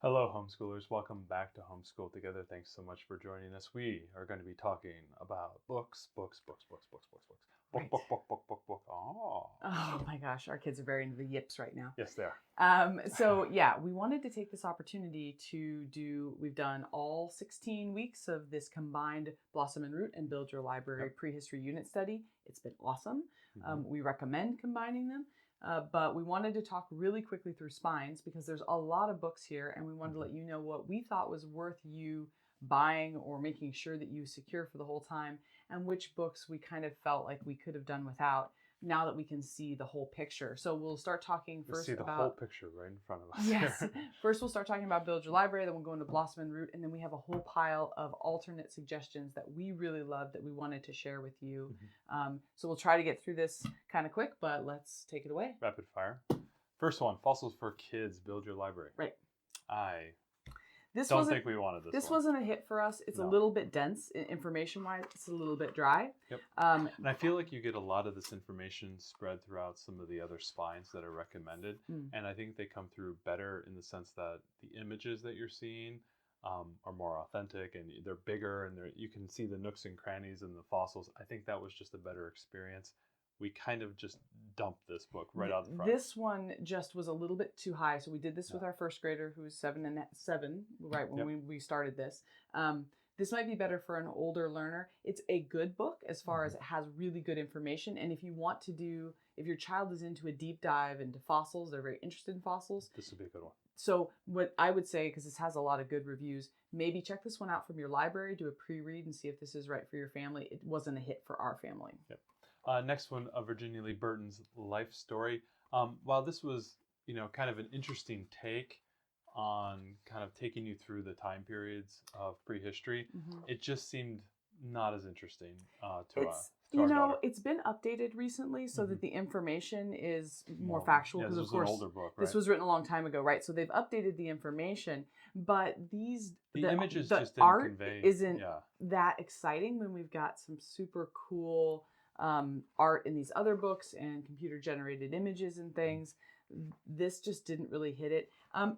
Hello, homeschoolers. Welcome back to Homeschool Together. Thanks so much for joining us. We are going to be talking about books. Right. Book. Oh. Oh my gosh, our kids are very into the yips right now. Yes, they are. We wanted to take this opportunity we've done all 16 weeks of this combined Blossom and Root and Build Your Library Prehistory Unit Study. It's been awesome. We recommend combining them. But we wanted to talk really quickly through spines because there's a lot of books here, and we wanted to let you know what we thought was worth you buying or making sure that you secure for the whole time, and which books we kind of felt like we could have done without now that we can see the whole picture. So we'll start talking first see the about whole picture right in front of us. Yes. First, we'll start talking about Build Your Library, then we'll go into Blossom and Root, and then we have a whole pile of alternate suggestions that we really love that we wanted to share with you. So we'll try to get through this kind of quick, but let's take it away. Rapid fire. First one, Fossils for Kids, Build Your Library. Right. I This don't wasn't- think we wanted this This one. wasn't a hit for us. It's No. a little bit dense information-wise. It's a little bit dry. Yep. Um, And I feel like you get a lot of this information spread throughout some of the other spines that are recommended. And I think they come through better in the sense that the images that you're seeing are more authentic and they're bigger and you can see the nooks and crannies and the fossils. I think that was just a better experience. We kind of just dumped this book right out the front. This one just was a little bit too high. So we did this with our first grader who was seven, right when we started this. This might be better for an older learner. It's a good book as far as it has really good information. And if your child is into a deep dive into fossils, they're very interested in fossils. This would be a good one. So what I would say, because this has a lot of good reviews, maybe check this one out from your library, do a pre-read and see if this is right for your family. It wasn't a hit for our family. Yep. Next one, Virginia Lee Burton's Life Story. While this was, kind of an interesting take on kind of taking you through the time periods of prehistory, it just seemed not as interesting to us. It's been updated recently so that the information is more factual. Yeah, because this of was course, an older book, right? this was written a long time ago, right? So they've updated the information, but the images the just didn't art convey. isn't that exciting when we've got some super cool art in these other books and computer generated images and things. This just didn't really hit it.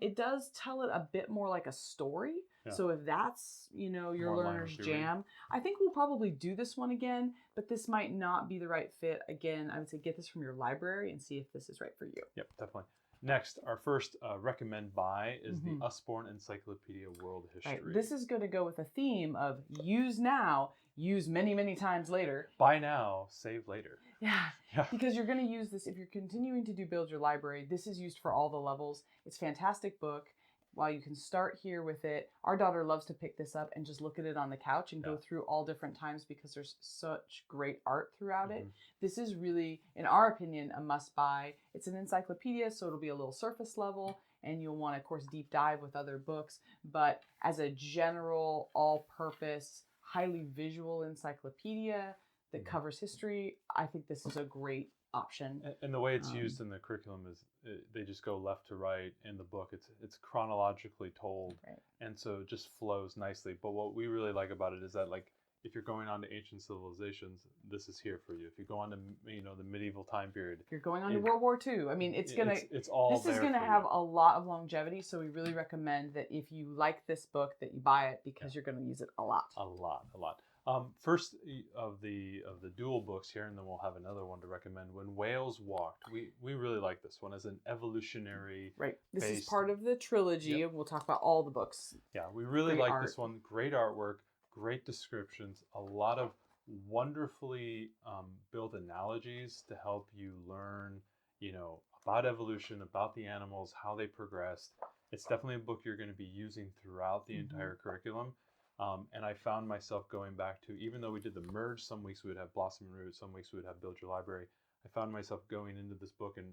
It does tell it a bit more like a story. Yeah. So if that's, your More learner's line of theory. jam, I think we'll probably do this one again, but this might not be the right fit. Again, I would say get this from your library and see if this is right for you. Yep, definitely. Next, our first recommend buy is the Usborne Encyclopedia World History. Right. This is going to go with a theme of use now, use many, many times later. Buy now, save later. Yeah, because you're going to use this, if you're continuing to do Build Your Library, this is used for all the levels. It's a fantastic book. While you can start here with it, our daughter loves to pick this up and just look at it on the couch and go through all different times because there's such great art throughout it. This is really, in our opinion, a must buy. It's an encyclopedia, so it'll be a little surface level and you'll want to, of course, deep dive with other books. But as a general, all-purpose, highly visual encyclopedia that covers history, I think this is a great option. And the way it's used in the curriculum is they just go left to right in the book. It's chronologically told, and so it just flows nicely. But what we really like about it is that, like, if you're going on to ancient civilizations, this is here for you. If you go on to the medieval time period, if you're going on to World War II, I mean, it's all this is gonna have a lot of longevity. So we really recommend that if you like this book, that you buy it because you're going to use it a lot. A lot. First of the dual books here, and then we'll have another one to recommend. When Whales Walked, we really like this one as an evolutionary. Right. This is part of the trilogy. We'll talk about all the books. Yeah, we really like this one. Great artwork, great descriptions, a lot of wonderfully built analogies to help you learn, about evolution, about the animals, how they progressed. It's definitely a book you're going to be using throughout the entire curriculum. And I found myself going back to, even though we did the merge, some weeks we would have Blossom and Root, some weeks we would have Build Your Library. I found myself going into this book and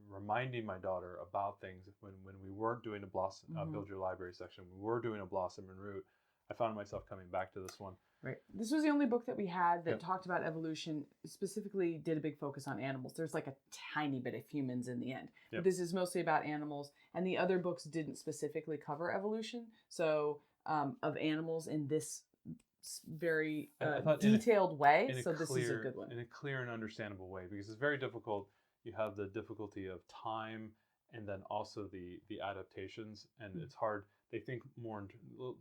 reminding my daughter about things when we weren't doing a Build Your Library section, we were doing a Blossom and Root. I found myself coming back to this one. Right. This was the only book that we had that talked about evolution, specifically did a big focus on animals. There's like a tiny bit of humans in the end. But this is mostly about animals, and the other books didn't specifically cover evolution. So of animals in this very detailed way. So this is a good one. In a clear and understandable way, because it's very difficult. You have the difficulty of time and then also the adaptations. And it's hard. They think more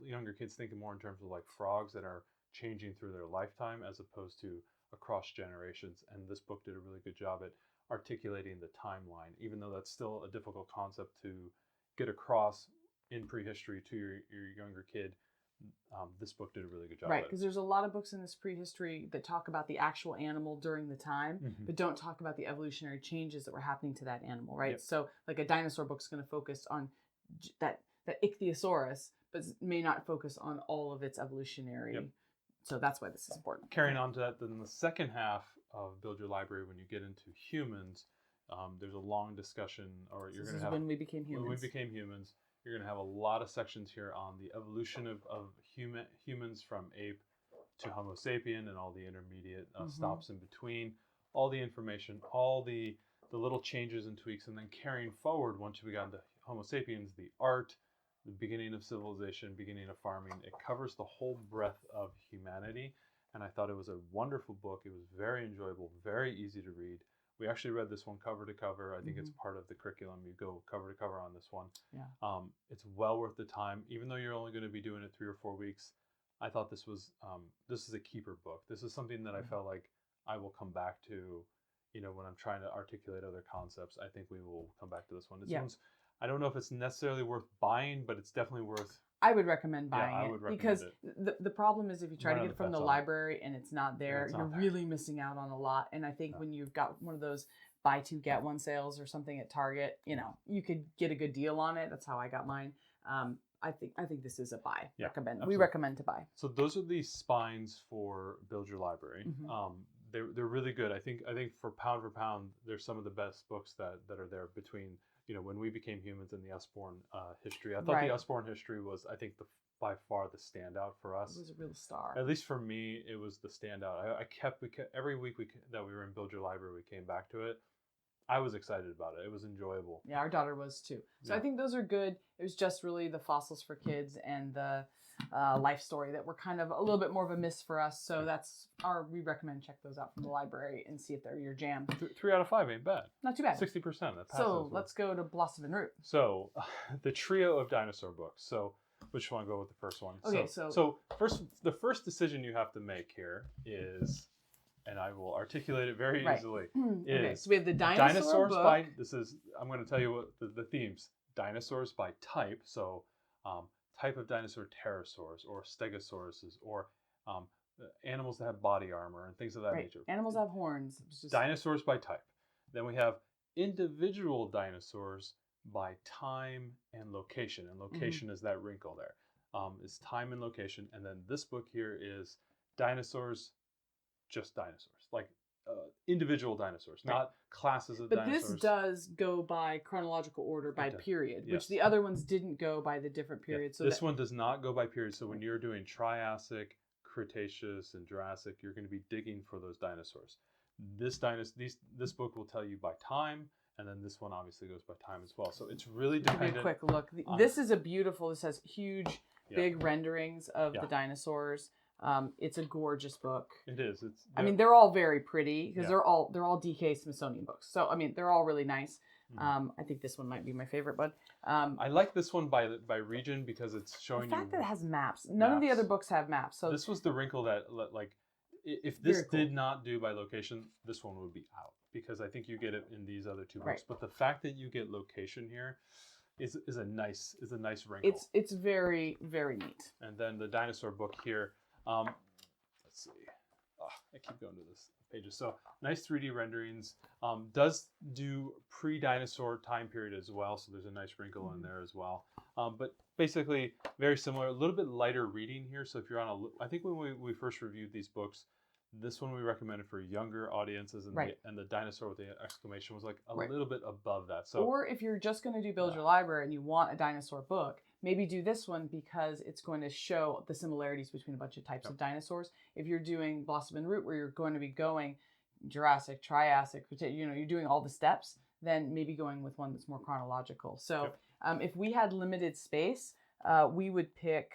younger kids think more in terms of like frogs that are changing through their lifetime as opposed to across generations. And this book did a really good job at articulating the timeline, even though that's still a difficult concept to get across in prehistory to your younger kid. This book did a really good job. Right, because there's a lot of books in this prehistory that talk about the actual animal during the time, but don't talk about the evolutionary changes that were happening to that animal, right? Yep. So like a dinosaur book is going to focus on that ichthyosaurus, but may not focus on all of its evolutionary. Yep. So that's why this is important. Carrying on to that, then the second half of Build Your Library, when you get into humans, there's a long discussion, or you're going to have when we became humans. When we became humans, you're going to have a lot of sections here on the evolution of humans from ape to Homo sapien and all the intermediate stops in between, all the information, all the little changes and tweaks, and then carrying forward once we got into Homo sapiens, the art, the beginning of civilization, beginning of farming. It covers the whole breadth of humanity, and I thought it was a wonderful book. It was very enjoyable, very easy to read. We actually read this one cover to cover. I think it's part of the curriculum. You go cover to cover on this one. Yeah. It's well worth the time, even though you're only going to be doing it 3 or 4 weeks. I thought this is a keeper book. This is something that I felt like I will come back to, when I'm trying to articulate other concepts. I think we will come back to this one. This one's, I don't know if it's necessarily worth buying, but it's definitely worth. I would recommend buying I it would recommend because it. The problem is if you try to get it from the library and it's not there, you're really missing out on a lot. And I think when you've got one of those buy 2 get 1 sales or something at Target, you could get a good deal on it. That's how I got mine. I think this is a buy. Recommend. Absolutely. We recommend to buy. So those are the spines for Build Your Library. They're really good. I think for pound, they're some of the best books that are there between when we became humans and the Usborne history. I thought the Usborne history was, I think, by far the standout for us. It was a real star. At least for me, it was the standout. I kept every week that we were in Build Your Library, we came back to it. I was excited about it. It was enjoyable. Yeah, our daughter was too. So I think those are good. It was just really the Fossils for Kids and the Life Story that were kind of a little bit more of a miss for us. So we recommend check those out from the library and see if they're your jam. 3 out of 5 ain't bad. Not too bad. 60%. That passes. So let's go to Blossom and Root. So the trio of dinosaur books. So which one? Go with the first one. Okay, so the first decision you have to make here is, and I will articulate it very easily. Okay, so we have the dinosaur book. I'm going to tell you what the themes. Dinosaurs by type. So type of dinosaur, pterosaurs or stegosauruses, or animals that have body armor and things of that nature. Animals have horns. Dinosaurs by type. Then we have individual dinosaurs by time and location. And location is that wrinkle there. Is time and location. And then this book here is dinosaurs, just dinosaurs. Like individual dinosaurs, not classes of dinosaurs. But this does go by chronological order by period, which the other ones didn't go by the different periods. So this one does not go by period. So when you're doing Triassic, Cretaceous, and Jurassic, you're going to be digging for those dinosaurs. This book will tell you by time, and then this one obviously goes by time as well. So it's really dependent. Give me a quick look. This is this has huge, big renderings of the dinosaurs. It's a gorgeous book. It is. I mean, they're all very pretty because they're all DK Smithsonian books. So I mean, they're all really nice. I think this one might be my favorite, but I like this one by region because it's showing the fact that it has maps. None of the other books have maps. So this was the wrinkle that like if this did not do by location, this one would be out because I think you get it in these other 2 books. But the fact that you get location here is a nice wrinkle. It's very, very neat. And then the dinosaur book here. Let's see. I keep going to this pages. So nice 3D renderings. Does do pre-dinosaur time period as well. So there's a nice wrinkle in there as well. But basically very similar. A little bit lighter reading here. So if you're on I think when we first reviewed these books, this one we recommended for younger audiences, and the dinosaur with the exclamation was like a little bit above that. So, or if you're just going to do Build Your Library and you want a dinosaur book, maybe do this one because it's going to show the similarities between a bunch of types of dinosaurs. If you're doing Blossom and Root, where you're going to be going Jurassic, Triassic, you're doing all the steps, then maybe going with one that's more chronological. So if we had limited space, we would pick.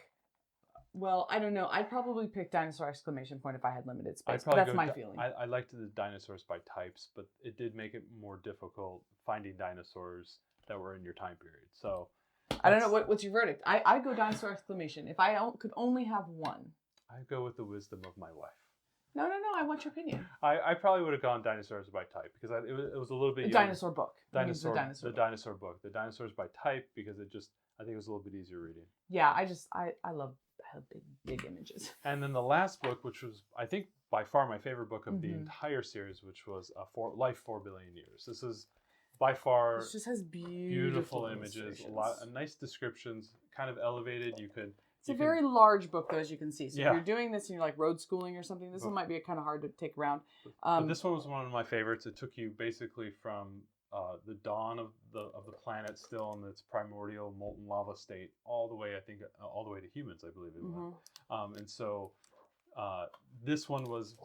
Well, I don't know. I'd probably pick Dinosaur exclamation point if I had limited space. But that's my feeling. I liked the dinosaurs by types, but it did make it more difficult finding dinosaurs that were in your time period. So I don't know what's your verdict. I go dinosaur exclamation. If I could only have one. I go with the wisdom of my wife. No. I want your opinion. I probably would have gone dinosaurs by type because it was a little bit The dinosaur book. The dinosaur book. The dinosaurs by type because I think it was a little bit easier reading. Yeah, I love big images. And then the last book, which was I think by far my favorite book of the entire series, which was Life 4 Billion Years. This is by far This just has beautiful images, a lot of nice descriptions, kind of elevated. It's a very large book, though, as you can see. So yeah. if you're doing this and you're like road schooling or something, this one might be kind of hard to take around. But this one was one of my favorites. It took you basically from the dawn of the planet, still in its primordial molten lava state, all the way to humans, I believe it was. And so this one was.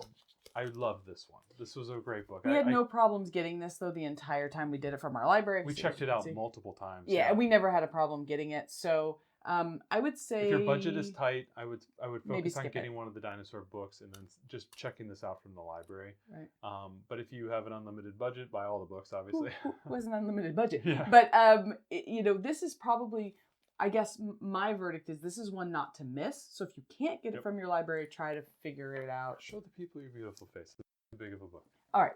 I love this one. This was a great book. We had no problems getting this, though, the entire time we did it from our library. We checked it out multiple times. Yeah, we never had a problem getting it. So I would say if your budget is tight, I would focus on getting one of the dinosaur books and then just checking this out from the library. Right. But if you have an unlimited budget, buy all the books, obviously. Who was an unlimited budget? Yeah. But this is probably. I guess my verdict is this is one not to miss. So if you can't get it from your library, try to figure it out. Show the people your beautiful face. It's too big of a book. All right.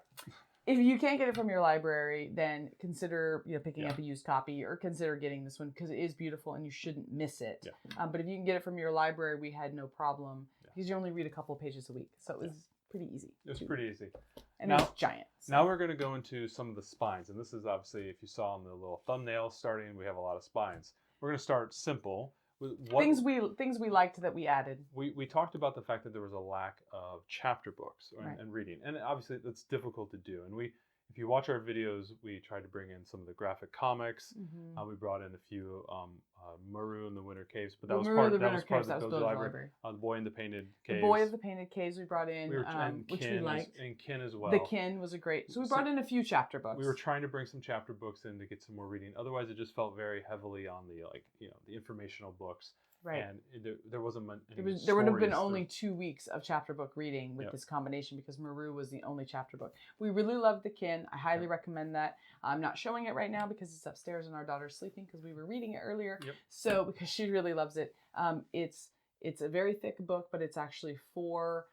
If you can't get it from your library, then consider picking up a used copy or consider getting this one because it is beautiful and you shouldn't miss it. Yeah. But if you can get it from your library, we had no problem because you only read a couple of pages a week. So it was pretty easy. It was pretty easy. And it's giant. So. Now we're going to go into some of the spines. And this is obviously, if you saw on the little thumbnail starting, we have a lot of spines. We're going to start simple. Things we liked that we added. We talked about the fact that there was a lack of chapter books and reading, and obviously that's difficult to do. And if you watch our videos, we tried to bring in some of the graphic comics. We brought in a few Maru in the Winter Caves, but that was part of the library. The Boy in the Painted Caves. The Boy of the Painted Caves we brought in, which we liked. And Kin as well. The Kin was a great. So we brought in a few chapter books. We were trying to bring some chapter books in to get some more reading. Otherwise, it just felt very heavily on the informational books. Right. And there wasn't there would have been only 2 weeks of chapter book reading with this combination because Maru was the only chapter book. We really loved the Kin. I highly recommend that. I'm not showing it right now because it's upstairs and our daughter's sleeping because we were reading it earlier. Yep. So because she really loves it. It's a very thick book, but it's actually four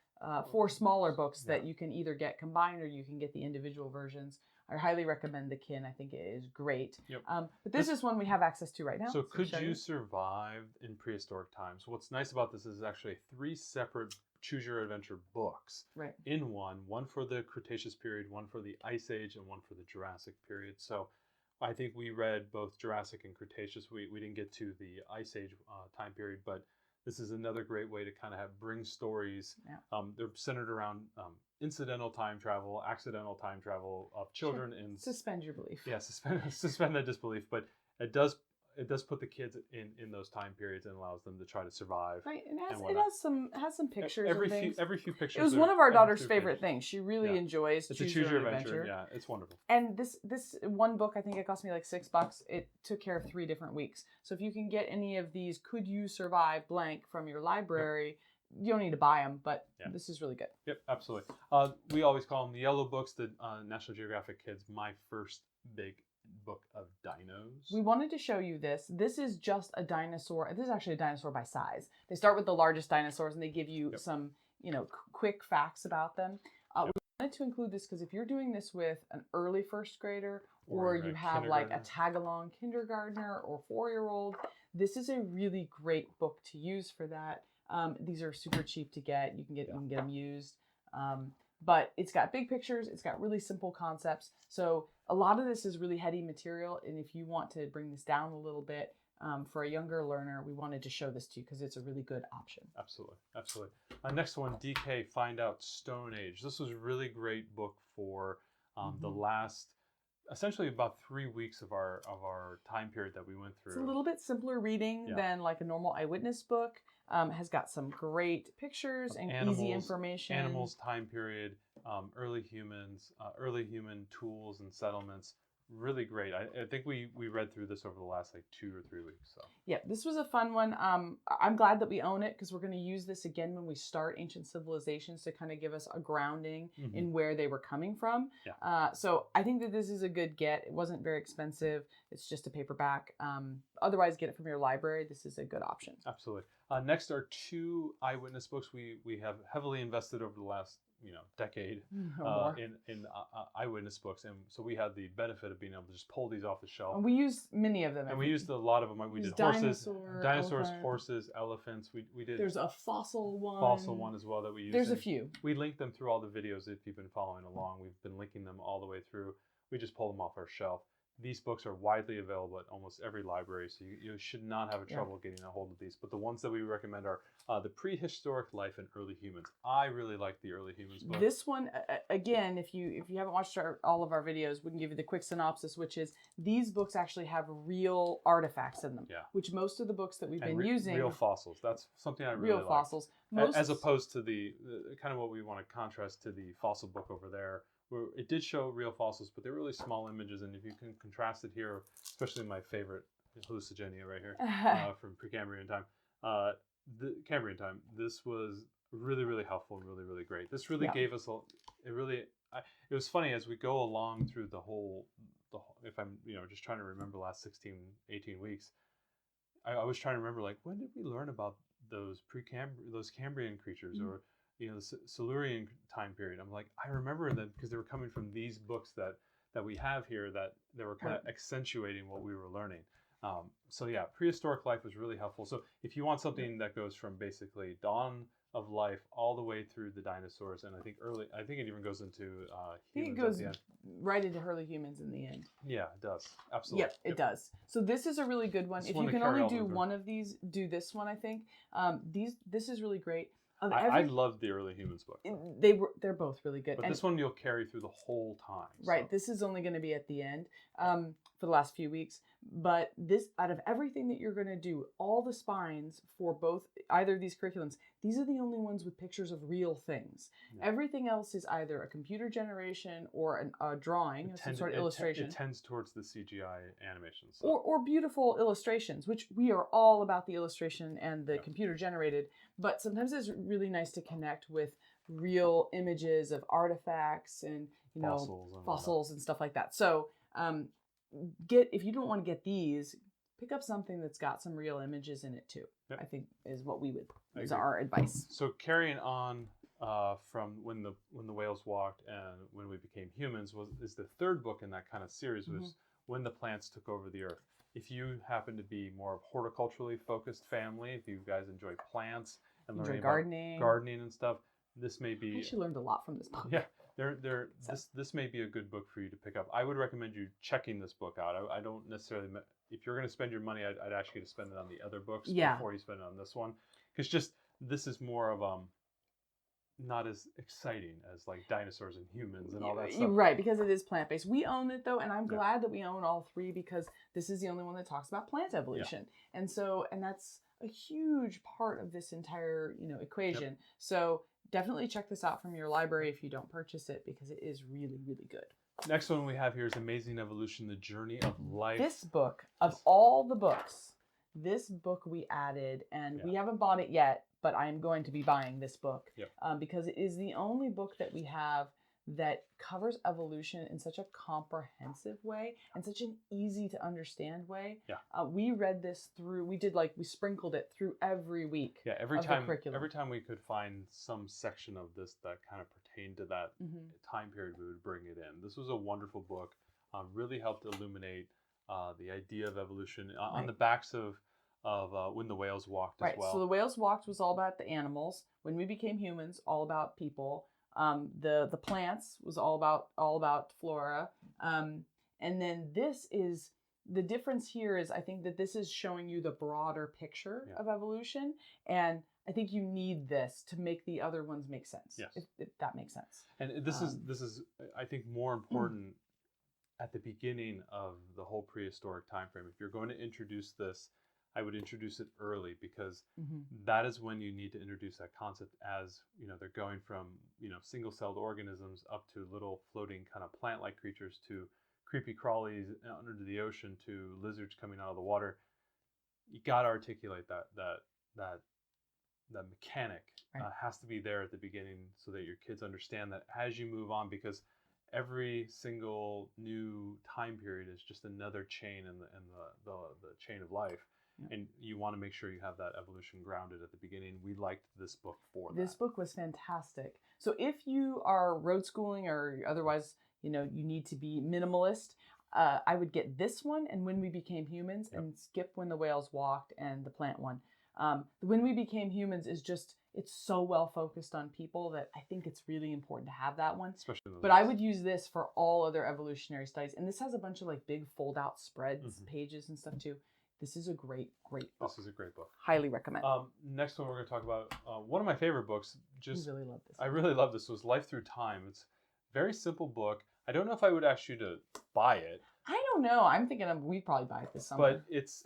smaller books that you can either get combined or you can get the individual versions. I highly recommend the Kin. I think it is great. Yep. But this is one we have access to right now. So could you survive in prehistoric times? What's nice about this is actually 3 separate choose your adventure books in one for the Cretaceous period, one for the Ice Age, and one for the Jurassic period. So I think we read both Jurassic and Cretaceous. We didn't get to the Ice Age time period, but this is another great way to kind of bring stories. Yeah. They're centered around incidental time travel, accidental time travel of children in suspend your belief. Yeah, suspend that disbelief, but it does put the kids in those time periods and allows them to try to survive. Right, and it has some pictures. Every few pictures. It was one of our daughter's favorite things. She really enjoys. It's a choose your adventure. Yeah, it's wonderful. And this one book, I think it cost me like $6. It took care of 3 different weeks. So if you can get any of these, could you survive blank from your library? Yep. You don't need to buy them, but this is really good. Yep, absolutely. We always call them the yellow books. The National Geographic Kids, my first big book of dinos. We wanted to show you this. This is just a dinosaur. This is actually a dinosaur by size. They start with the largest dinosaurs and they give you some, quick facts about them. We wanted to include this because if you're doing this with an early first grader or you have like a tag-along kindergartner or 4-year-old, this is a really great book to use for that. These are super cheap to get. You can get them used. But it's got big pictures. It's got really simple concepts. So a lot of this is really heady material. And if you want to bring this down a little bit for a younger learner, we wanted to show this to you because it's a really good option. Absolutely. Absolutely. Next one, DK, Find Out Stone Age. This was a really great book for the last, essentially about 3 weeks of our time period that we went through. It's a little bit simpler reading than like a normal eyewitness book. Has got some great pictures and easy information. Animals, time period, early humans, early human tools and settlements. really great. I think we read through this over the last like 2 or 3 weeks. So Yeah, this was a fun one. I'm glad that we own it because we're going to use this again when we start Ancient Civilizations to kind of give us a grounding in where they were coming from. Yeah. So I think that this is a good get. It wasn't very expensive. It's just a paperback. Otherwise, get it from your library. This is a good option. Absolutely. Next are 2 eyewitness books we have heavily invested over the last decade in eyewitness books, and so we had the benefit of being able to just pull these off the shelf. And we used many of them, and we used a lot of them. We did dinosaurs, horses, elephants. We did. There's a fossil one as well that we used. There's a few. We linked them through all the videos if you've been following along. We've been linking them all the way through. We just pulled them off our shelf. These books are widely available at almost every library, so you should not have trouble getting a hold of these. But the ones that we recommend are The Prehistoric Life in Early Humans. I really like the Early Humans book. This one, again, if you haven't watched all of our videos, we can give you the quick synopsis, which is these books actually have real artifacts in them, which most of the books that we've been using... Real fossils. That's something I really like. Real fossils. As opposed to the kind of what we want to contrast to the fossil book over there, where it did show real fossils, but they're really small images. And if you can contrast it here, especially my favorite hallucinogen right here from Precambrian time, the Cambrian time, this was really, really helpful and really, really great. This really gave us it was funny as we go along through the whole if I'm just trying to remember the last 16, 18 weeks, I was trying to remember, like, when did we learn about those Cambrian creatures or the Silurian time period? I'm like, I remember that because they were coming from these books that we have here that were kind of accentuating what we were learning. So yeah, Prehistoric Life was really helpful. So if you want something that goes from basically dawn of life all the way through the dinosaurs, and I think it even goes into humans. It goes right into early humans in the end. Yeah, it does. Absolutely. Yep, it does. So this is a really good one. If you can only do one of these, do this one, I think. This is really great. I loved the Early Humans book. They're both really good. But this one you'll carry through the whole time. Right. This is only going to be at the end for the last few weeks. But this, out of everything that you're going to do, all the spines for either of these curriculums, these are the only ones with pictures of real things. Yeah. Everything else is either a computer generation or a drawing, some sort of illustration. It tends towards the CGI animations. So. Or beautiful illustrations, which we are all about the illustration and the computer generated. But sometimes it's really nice to connect with real images of artifacts and fossils and stuff like that. So if you don't want to get these, pick up something that's got some real images in it too. Yep. I think is what is our advice. So carrying on from when the whales walked and when we became humans is the third book in that kind of series, was When the Plants Took Over the Earth. If you happen to be more of a horticulturally focused family, if you guys enjoy plants and learning about gardening and stuff, this may be. I actually learned a lot from this book. Yeah. This may be a good book for you to pick up. I would recommend you checking this book out. I don't necessarily, if you're going to spend your money, I'd ask you to spend it on the other books before you spend it on this one, because this is more of not as exciting as like dinosaurs and humans and all that stuff. Right, because it is plant-based. We own it though, and I'm glad that we own all three because this is the only one that talks about plant evolution, and that's a huge part of this entire equation. Yep. So definitely check this out from your library if you don't purchase it, because it is really, really good. Next one we have here is Amazing Evolution, The Journey of Life. This book, of all the books, this book we added, and we haven't bought it yet, but I'm going to be buying this book because it is the only book that we have that covers evolution in such a comprehensive way and such an easy to understand way. Yeah. We read this through, we sprinkled it through every week. Yeah, every time we could find some section of this that kind of pertained to that time period, we would bring it in. This was a wonderful book, really helped illuminate the idea of evolution on the backs of When the Whales Walked as well. Right, so The Whales Walked was all about the animals. When We Became Humans, all about people. The plants was all about flora, and then this is the difference here is I think that this is showing you the broader picture of evolution, and I think you need this to make the other ones make sense. Yes. If that makes sense. And this is I think more important at the beginning of the whole prehistoric time frame. If you're going to introduce this, I would introduce it early, because that is when you need to introduce that concept, as they're going from single-celled organisms up to little floating kind of plant-like creatures to creepy crawlies under the ocean to lizards coming out of the water. You got to articulate that mechanic Right. has to be there at the beginning so that your kids understand that as you move on, because every single new time period is just another chain in the chain of life. Yeah. And you want to make sure you have that evolution grounded at the beginning. We liked this book for that. This book was fantastic. So if you are road schooling or otherwise, you need to be minimalist, I would get this one and When We Became Humans, yep, and skip When the Whales Walked and the plant one. The When We Became Humans is just, it's so well focused on people that I think it's really important to have that one. Especially but I would use this for all other evolutionary studies. And this has a bunch of like big fold out spreads, pages and stuff too. This is a great book. This is a great book. Highly recommend. Next one we're going to talk about, one of my favorite books. I really love this. Was Life Through Time. It's a very simple book. I don't know if I would ask you to buy it. I don't know. I'm thinking we'd probably buy it this summer. But it's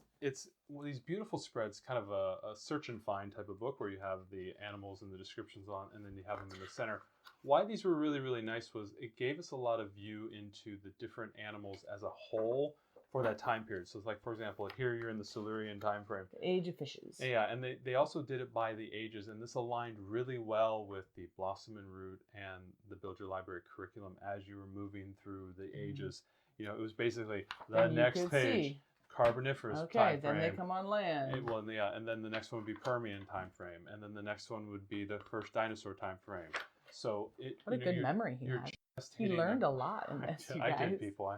these beautiful spreads, kind of a search and find type of book where you have the animals and the descriptions on, and then you have them in the center. Why these were really, really nice was it gave us a lot of view into the different animals as a whole for that time period. So it's like, for example, here you're in the Silurian time frame. The age of fishes. Yeah, and they also did it by the ages, and this aligned really well with the Blossom and Root and the Build Your Library curriculum as you were moving through the ages. It was basically the next page, Carboniferous time frame. Okay, then they come on land. And then the next one would be Permian time frame, and then the next one would be the first dinosaur time frame. So what a good memory he had. He learned a lot in this. I did, people.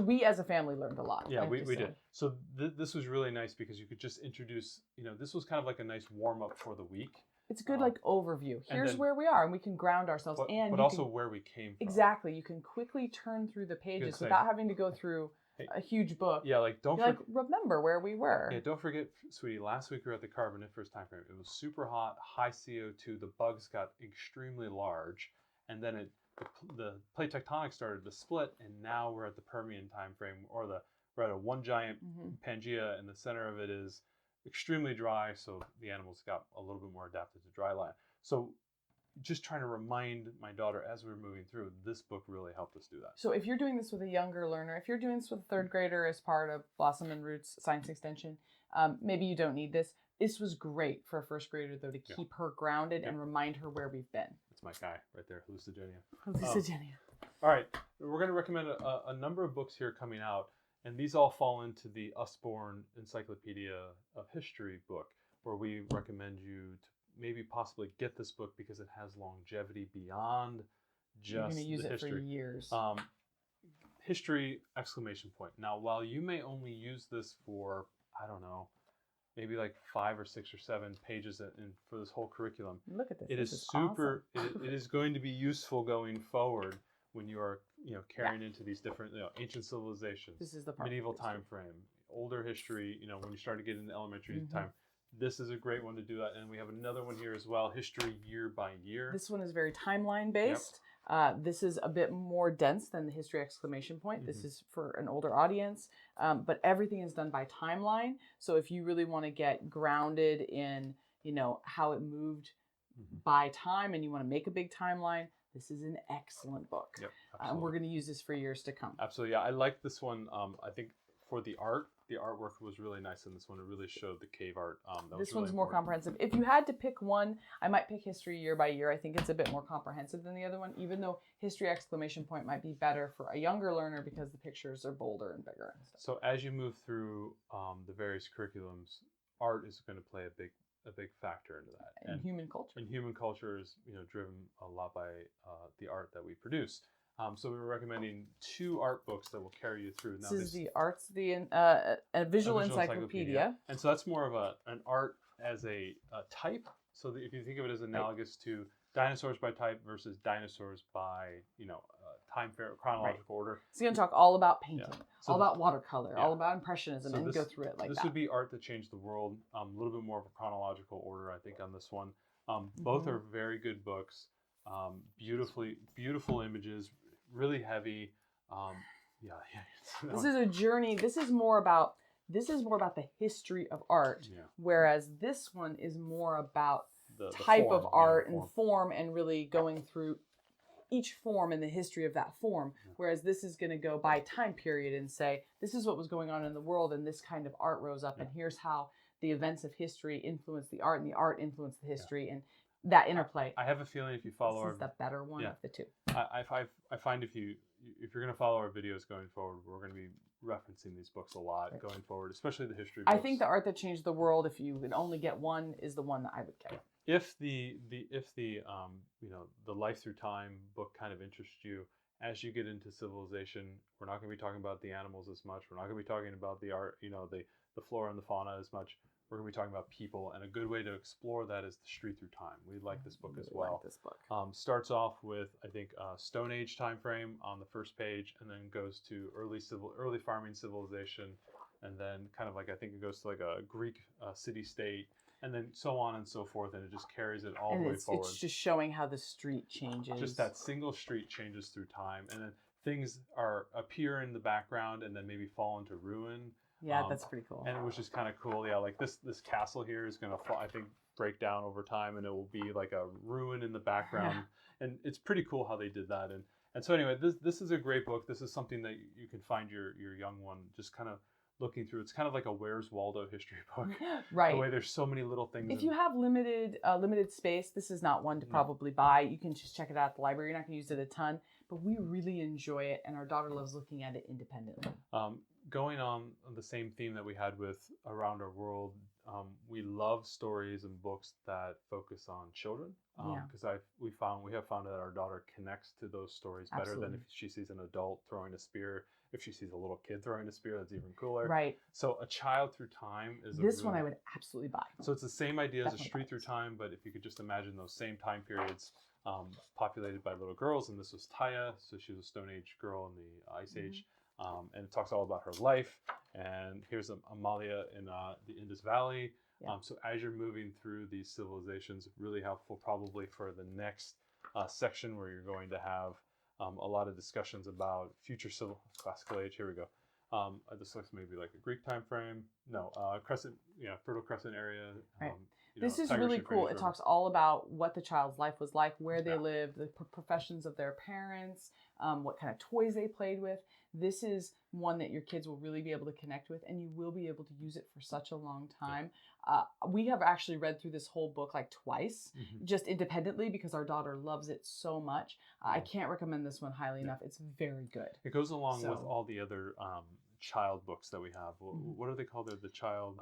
We as a family learned a lot. Yeah, we did. So this was really nice because you could just introduce, this was kind of like a nice warm up for the week. It's a good overview. Here's where we are, and we can ground ourselves. But also where we came from. Exactly. You can quickly turn through the pages without having to go through a huge book. Yeah, remember where we were. Yeah, don't forget, sweetie, last week we were at the Carboniferous time frame. It was super hot, high CO2, the bugs got extremely large, and then the plate tectonics started to split, and now we're at the Permian time frame, or we're at a one giant Pangea, and the center of it is extremely dry, so the animals got a little bit more adapted to dry land. So just trying to remind my daughter as we were moving through, this book really helped us do that. So if you're doing this with a younger learner, if you're doing this with a third grader as part of Blossom and Roots Science Extension, maybe you don't need this. This was great for a first grader, though, to keep her grounded and remind her where we've been. That's my guy right there, Hallucigenia. All right, we're going to recommend a number of books here coming out, and these all fall into the Usborne Encyclopedia of History book, where we recommend you to maybe possibly get this book because it has longevity beyond just You're going to use the it history. For years. History, exclamation point. Now, while you may only use this for, I don't know, maybe like 5 or 6 or 7 pages for this whole curriculum. Look at this. It is super. Awesome. it is going to be useful going forward when you are, carrying into these different, ancient civilizations. This is the part medieval time frame, older history. When you start to get into elementary time. This is a great one to do that. And we have another one here as well, History Year by Year. This one is very timeline based. Yep. This is a bit more dense than the History exclamation point. This is for an older audience, but everything is done by timeline. So if you really want to get grounded in, how it moved by time and you want to make a big timeline, this is an excellent book. Yep, we're going to use this for years to come. Absolutely. Yeah, I like this one. I think for the artwork was really nice in this one. It really showed the cave art. This one's more comprehensive. If you had to pick one, I might pick History Year by Year. I think it's a bit more comprehensive than the other one, even though History exclamation point might be better for a younger learner because the pictures are bolder and bigger and stuff. So as you move through the various curriculums, art is going to play a big factor into that. And human culture. And human culture is driven a lot by the art that we produce. So we were recommending 2 art books that will carry you through. Now, this is the Visual Encyclopedia. And so that's more of an art as a type. So that if you think of it as analogous to dinosaurs by type versus dinosaurs by, time chronological order. So you're going to talk all about painting, all about watercolor, all about impressionism, and go through it like that. This would be art that changed the world. A little bit more of a chronological order, I think, on this one. Both are very good books. Beautiful images. Really heavy. This is a journey. This is more about the history of art, whereas this one is more about the type of art and form, and really going through each form and the history of that form. Whereas this is going to go by time period and say, this is what was going on in the world and this kind of art rose up and here's how the events of history influenced the art and the art influenced the history and that interplay. I have a feeling if you follow this is the better one of the two. I find if you're going to follow our videos going forward, we're going to be referencing these books a lot going forward, especially the history books. I think the art that changed the world, if you could only get one, is the one that I would get. If the the Life Through Time book kind of interests you, as you get into civilization, we're not going to be talking about the animals as much. We're not going to be talking about the art, the flora and the fauna as much. We're going to be talking about people, and a good way to explore that is the Street Through Time. We like this book as well. Like this book. Starts off with, I think, Stone Age time frame on the first page, and then goes to early farming civilization, and then kind of like, I think it goes to like a Greek city-state, and then so on and so forth, and it just carries it all the way forward. It's just showing how the street changes. Just that single street changes through time, and then things appear in the background and then maybe fall into ruin. Yeah, that's pretty cool. And it was just kind of cool. Yeah, like this castle here is going to, I think, break down over time, and it will be like a ruin in the background. And it's pretty cool how they did that. And so anyway, this is a great book. This is something that you can find your young one just kind of looking through. It's kind of like a Where's Waldo history book. Right. The way there's so many little things. If you have limited space, this is not one to probably buy. You can just check it out at the library. You're not going to use it a ton, but we really enjoy it, and our daughter loves looking at it independently. Going on the same theme that we had with Around Our World, we love stories and books that focus on children, because we have found that our daughter connects to those stories better than if she sees an adult throwing a spear. If she sees a little kid throwing a spear, that's even cooler. Right. So A Child Through Time is this one I would absolutely buy. So it's the same idea as A Street Through Time, but if you could just imagine those same time periods populated by little girls, and this was Taya, so she was a Stone Age girl in the Ice Age. And it talks all about her life. And here's Amalia in the Indus Valley. So as you're moving through these civilizations, really helpful probably for the next section where you're going to have a lot of discussions about future classical age. Here we go. This looks maybe like a Greek time frame. No, Fertile Crescent area. Right. This is really cool. It talks all about what the child's life was like, where they lived, the professions of their parents, what kind of toys they played with. This is one that your kids will really be able to connect with, and you will be able to use it for such a long time. We have actually read through this whole book like twice, just independently, because our daughter loves it so much. I can't recommend this one highly enough. It's very good. It goes along with all the other child books that we have. What are they called? They're the child.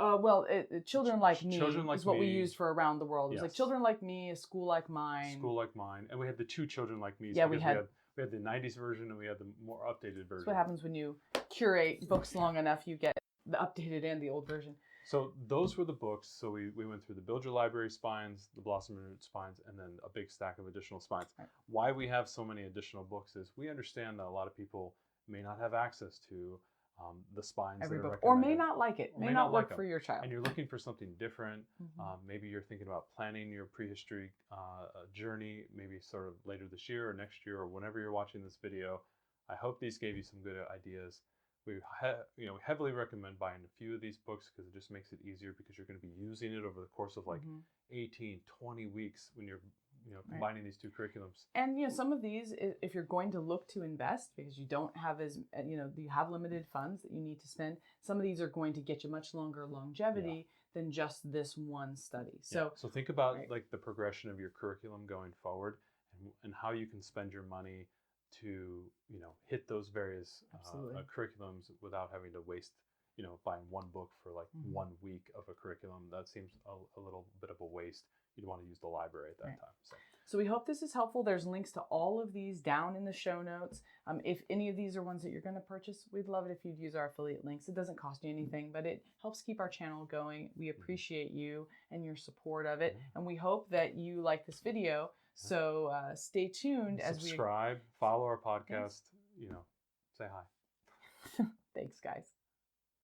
Children Like Me is what we used for Around the World. It was like Children Like Me, A School Like Mine. School Like Mine, and we had the two Children Like Me. Yeah, we had the 90s version and we had the more updated version. That's what happens when you curate books long enough. You get the updated and the old version. So those were the books. So we went through the Build Your Library spines, the Blossom and Root spines, and then a big stack of additional spines. Right. Why we have so many additional books is we understand that a lot of people may not have access to the spines. Every book, or may not like it, may not work for your child. And you're looking for something different. Maybe you're thinking about planning your prehistory journey, maybe sort of later this year or next year or whenever you're watching this video. I hope these gave you some good ideas. We heavily recommend buying a few of these books because it just makes it easier, because you're going to be using it over the course of like 18, 20 weeks when you're combining these two curriculums. And some of these, if you're going to look to invest because you don't have you have limited funds that you need to spend, some of these are going to get you much longer longevity than just this one study. So think about like the progression of your curriculum going forward, and how you can spend your money to hit those various curriculums without having to waste buying one book for like 1 week of a curriculum. That seems a little bit of a waste. You'd want to use the library at that time. So we hope this is helpful. There's links to all of these down in the show notes. If any of these are ones that you're going to purchase, we'd love it if you'd use our affiliate links. It doesn't cost you anything, but it helps keep our channel going. We appreciate you and your support of it. And we hope that you like this video. So stay tuned as we subscribe, follow our podcast, say hi. Thanks, guys.